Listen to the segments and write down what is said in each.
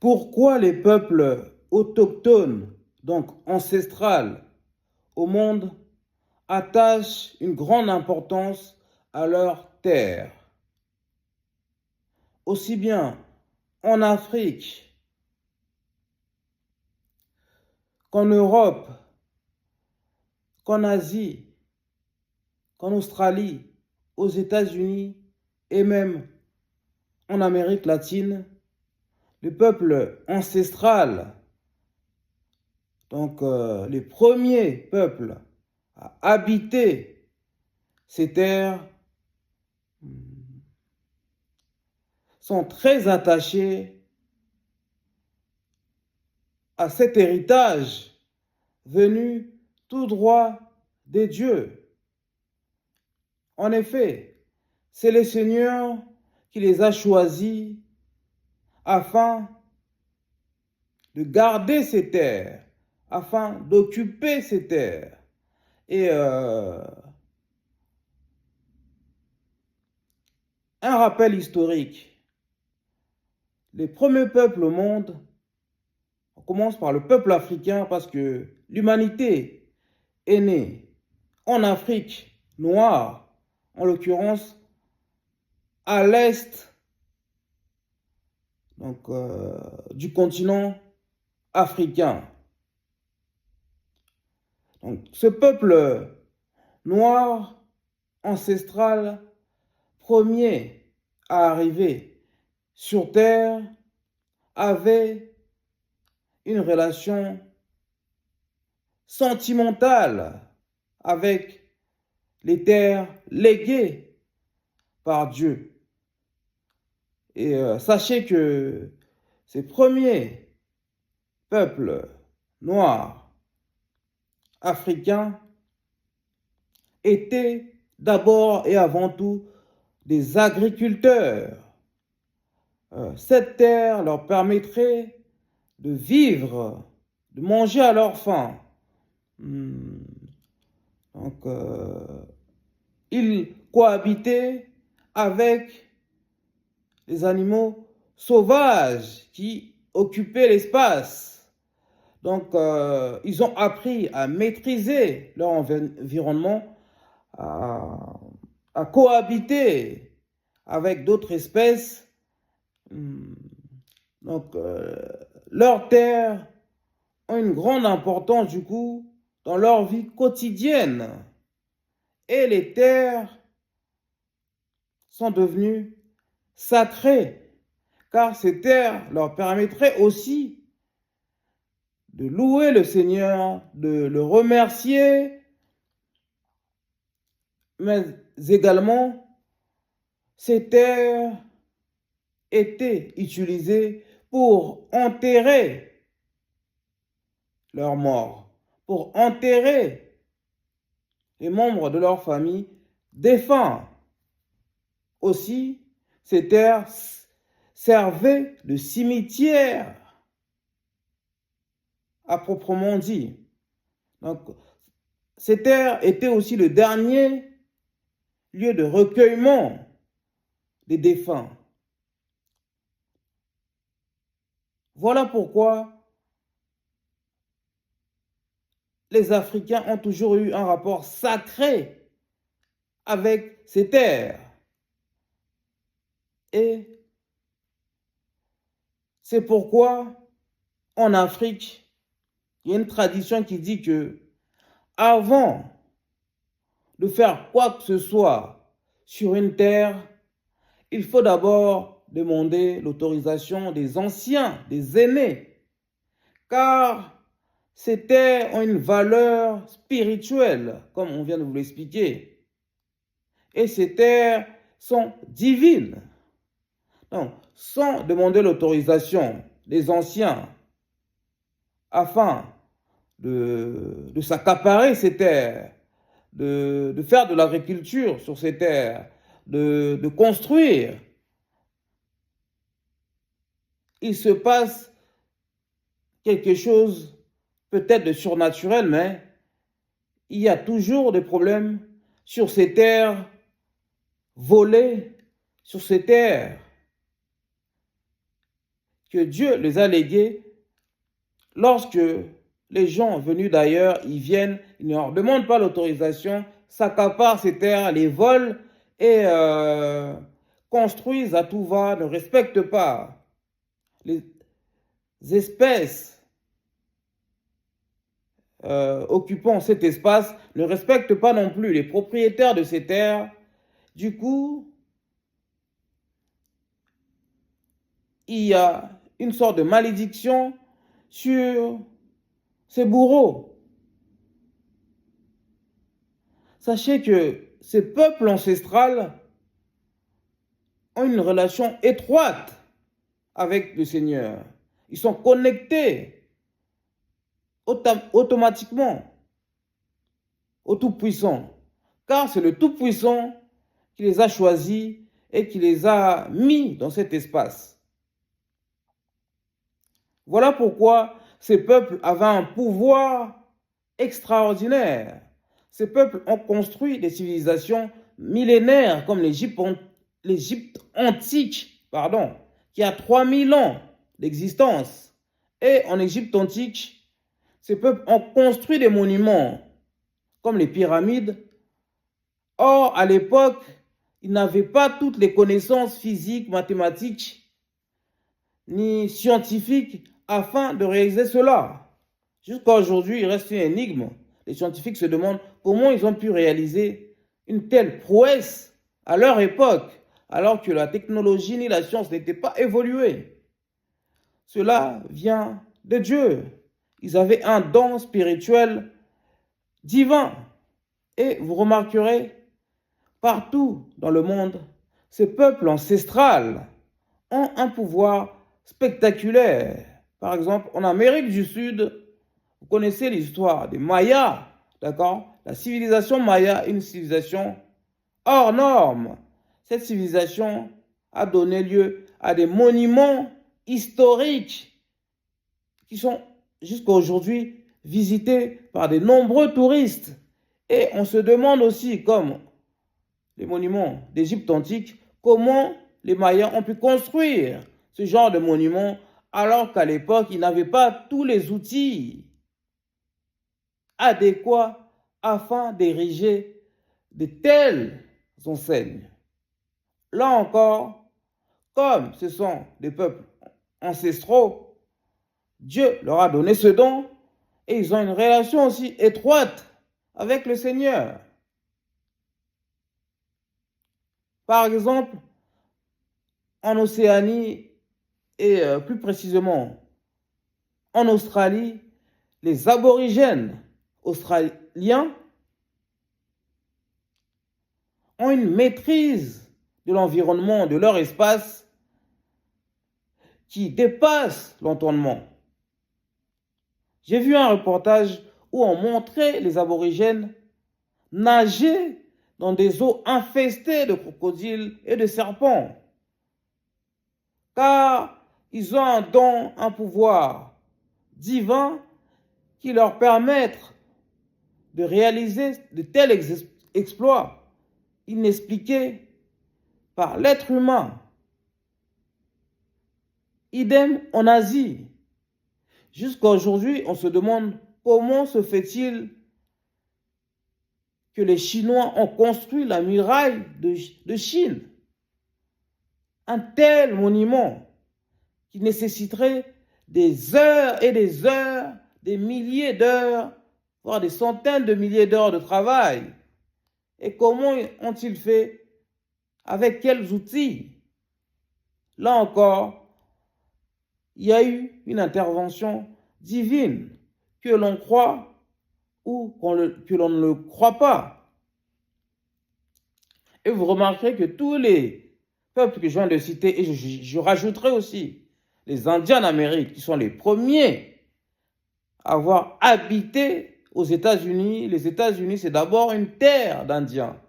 Pourquoi les peuples autochtones, donc ancestrales, au monde, attachent une grande importance à leur terre, aussi bien en Afrique qu'en Europe, qu'en Asie, qu'en Australie, aux États-Unis et même en Amérique latine, le peuple ancestral, donc les premiers peuples à habiter ces terres, sont très attachés à cet héritage venu tout droit des dieux. En effet, c'est le Seigneur qui les a choisis afin de garder ces terres, afin d'occuper ces terres. Et un rappel historique. Les premiers peuples au monde, on commence par le peuple africain parce que l'humanité est née en Afrique noire, en l'occurrence à l'est donc, du continent africain. Donc, ce peuple noir ancestral, premier à arriver sur Terre, avait une relation sentimentale avec les terres léguées par Dieu. Et sachez que ces premiers peuples noirs africains étaient d'abord et avant tout des agriculteurs. Cette terre leur permettrait de vivre, de manger à leur faim. Donc, ils cohabitaient avec les animaux sauvages qui occupaient l'espace. Donc, ils ont appris à maîtriser leur environnement, à cohabiter avec d'autres espèces. Donc, leurs terres ont une grande importance du coup dans leur vie quotidienne. Et les terres sont devenues sacrées, car ces terres leur permettraient aussi de louer le Seigneur, de le remercier, mais également ces terres étaient utilisées pour enterrer leurs morts, pour enterrer les membres de leur famille défunts. Aussi, ces terres servaient de cimetière à proprement dit. Donc, ces terres étaient aussi le dernier lieu de recueillement des défunts. Voilà pourquoi les Africains ont toujours eu un rapport sacré avec ces terres. Et c'est pourquoi en Afrique, il y a une tradition qui dit que avant de faire quoi que ce soit sur une terre, il faut d'abord demander l'autorisation des anciens, des aînés, car ces terres ont une valeur spirituelle, comme on vient de vous l'expliquer. Et ces terres sont divines. Donc, sans demander l'autorisation des anciens, afin de s'accaparer ces terres, de faire de l'agriculture sur ces terres, de construire, il se passe quelque chose peut-être de surnaturel, mais il y a toujours des problèmes sur ces terres volées, sur ces terres que Dieu les a légués lorsque les gens venus d'ailleurs, ils viennent, ils ne leur demandent pas l'autorisation, s'accaparent ces terres, les volent et construisent à tout va, ne respectent pas les espèces occupant cet espace, ne respectent pas non plus les propriétaires de ces terres. Du coup, il y a une sorte de malédiction sur ces bourreaux. Sachez que ces peuples ancestraux ont une relation étroite avec le Seigneur. Ils sont connectés automatiquement au Tout-Puissant, car c'est le Tout-Puissant qui les a choisis et qui les a mis dans cet espace. Voilà pourquoi ces peuples avaient un pouvoir extraordinaire. Ces peuples ont construit des civilisations millénaires comme l'Égypte antique, qui a 3000 ans d'existence. Et en Égypte antique, ces peuples ont construit des monuments comme les pyramides. Or, à l'époque, ils n'avaient pas toutes les connaissances physiques, mathématiques, ni scientifiques afin de réaliser cela. Jusqu'à aujourd'hui, il reste une énigme. Les scientifiques se demandent comment ils ont pu réaliser une telle prouesse à leur époque, alors que la technologie ni la science n'étaient pas évoluées. Cela vient de Dieu. Ils avaient un don spirituel divin. Et vous remarquerez, partout dans le monde, ces peuples ancestraux ont un pouvoir spectaculaire. Par exemple, en Amérique du Sud, vous connaissez l'histoire des Mayas, d'accord? La civilisation Maya est une civilisation hors norme. Cette civilisation a donné lieu à des monuments historiques qui sont jusqu'à aujourd'hui visités par de nombreux touristes. Et on se demande aussi, comme les monuments d'Égypte antique, comment les Mayas ont pu construire ce genre de monuments alors qu'à l'époque, ils n'avaient pas tous les outils adéquats afin d'ériger de telles enseignes. Là encore, comme ce sont des peuples ancestraux, Dieu leur a donné ce don et ils ont une relation aussi étroite avec le Seigneur. Par exemple, en Océanie et plus précisément en Australie, les aborigènes australiens ont une maîtrise de l'environnement, de leur espace qui dépasse l'entendement. J'ai vu un reportage où on montrait les aborigènes nager dans des eaux infestées de crocodiles et de serpents. Car ils ont un don, un pouvoir divin qui leur permettent de réaliser de tels exploits inexpliqués par l'être humain. Idem en Asie. Jusqu'à aujourd'hui, on se demande comment se fait-il que les Chinois ont construit la muraille de Chine. Un tel monument qui nécessiterait des heures et des heures, des milliers d'heures, voire des centaines de milliers d'heures de travail. Et comment ont-ils fait? Avec quels outils? Là encore, il y a eu une intervention divine, que l'on croit ou que l'on ne le croit pas. Et vous remarquerez que tous les peuples que je viens de citer, et je rajouterai aussi les Indiens d'Amérique, qui sont les premiers à avoir habité aux États-Unis. Les États-Unis, c'est d'abord une terre d'Indiens.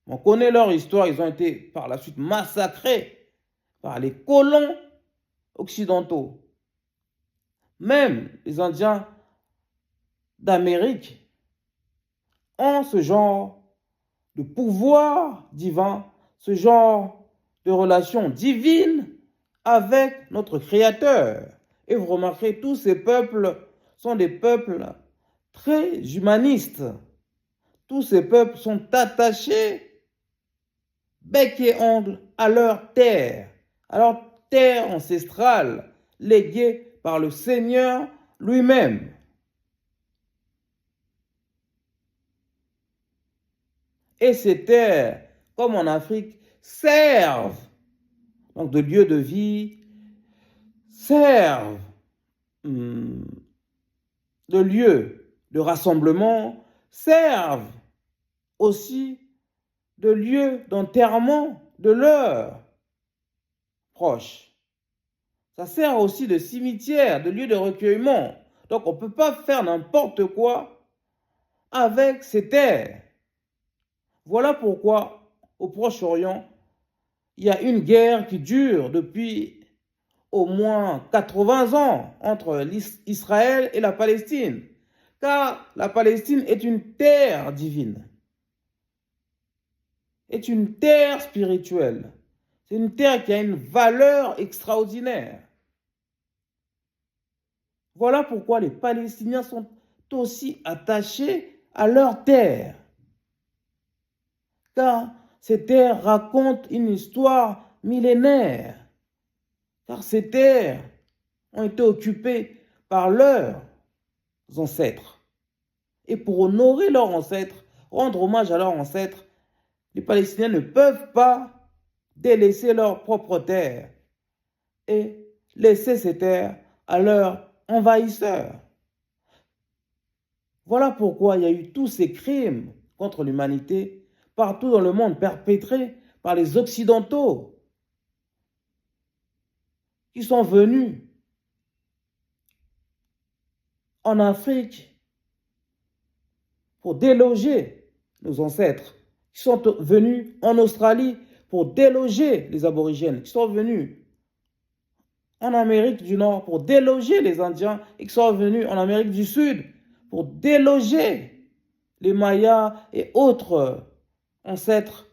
On connaît leur histoire, ils ont été par la suite massacrés par les colons occidentaux. Même les Indiens d'Amérique ont ce genre de pouvoir divin, ce genre de relation divine avec notre Créateur. Et vous remarquerez, tous ces peuples sont des peuples très humanistes. Tous ces peuples sont attachés, bec et ongle, à leur terre ancestrale, léguée par le Seigneur lui-même. Et ces terres, comme en Afrique, servent donc de lieu de vie, servent de lieu de rassemblement, servent aussi de lieu d'enterrement de leurs proches. Ça sert aussi de cimetière, de lieu de recueillement. Donc on ne peut pas faire n'importe quoi avec ces terres. Voilà pourquoi au Proche-Orient, il y a une guerre qui dure depuis au moins 80 ans entre Israël et la Palestine. Car la Palestine est une terre divine, est une terre spirituelle. C'est une terre qui a une valeur extraordinaire. Voilà pourquoi les Palestiniens sont aussi attachés à leur terre. Car ces terres racontent une histoire millénaire. Car ces terres ont été occupées par leurs ancêtres. Et pour honorer leurs ancêtres, rendre hommage à leurs ancêtres, les Palestiniens ne peuvent pas délaisser leur propre terre et laisser ces terres à leurs envahisseurs. Voilà pourquoi il y a eu tous ces crimes contre l'humanité partout dans le monde perpétrés par les Occidentaux qui sont venus en Afrique pour déloger nos ancêtres, qui sont venus en Australie pour déloger les aborigènes, qui sont venus en Amérique du Nord pour déloger les Indiens et qui sont venus en Amérique du Sud pour déloger les Mayas et autres ancêtres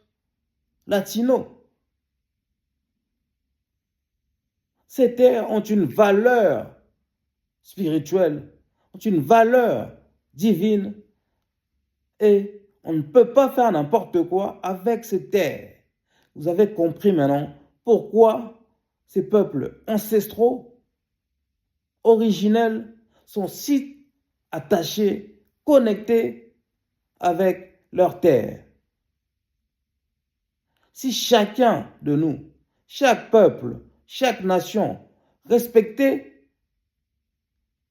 latinos. Ces terres ont une valeur spirituelle, ont une valeur divine et on ne peut pas faire n'importe quoi avec ces terres. Vous avez compris maintenant pourquoi ces peuples ancestraux, originels, sont si attachés, connectés avec leur terre. Si chacun de nous, chaque peuple, chaque nation respectait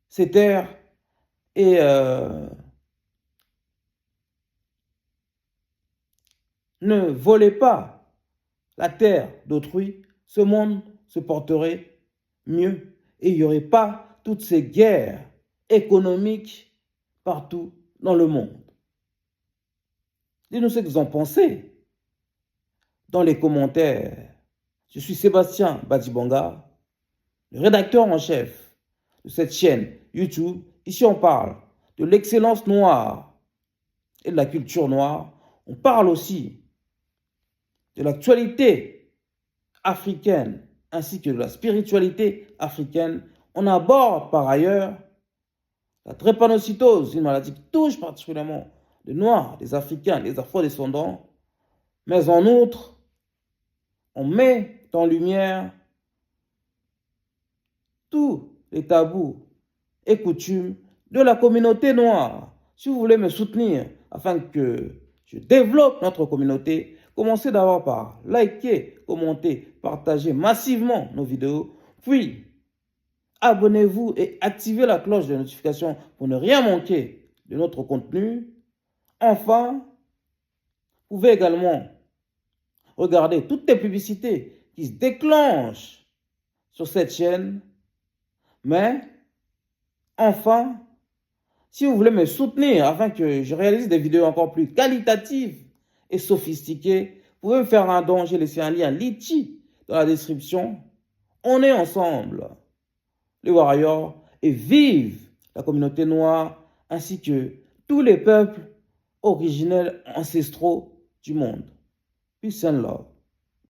ces terres et ne volait pas la terre d'autrui, ce monde se porterait mieux et il n'y aurait pas toutes ces guerres économiques partout dans le monde. Dites-nous ce que vous en pensez dans les commentaires. Je suis Sébastien Badibanga, le rédacteur en chef de cette chaîne YouTube. Ici, on parle de l'excellence noire et de la culture noire. On parle aussi de l'actualité africaine ainsi que de la spiritualité africaine. On aborde par ailleurs la drépanocytose, une maladie qui touche particulièrement les Noirs, les Africains, les Afro-descendants. Mais en outre, on met en lumière tous les tabous et coutumes de la communauté noire. Si vous voulez me soutenir afin que je développe notre communauté, commencez d'abord par liker, commenter, partager massivement nos vidéos, puis abonnez-vous et activez la cloche de notification pour ne rien manquer de notre contenu. Enfin, vous pouvez également regarder toutes les publicités qui se déclenchent sur cette chaîne. Mais, enfin, si vous voulez me soutenir afin que je réalise des vidéos encore plus qualitatives et sophistiquées, vous pouvez me faire un don. J'ai laissé un lien Litchi dans la description. On est ensemble, les warriors, et vive la communauté noire ainsi que tous les peuples originels ancestraux du monde. Peace and love.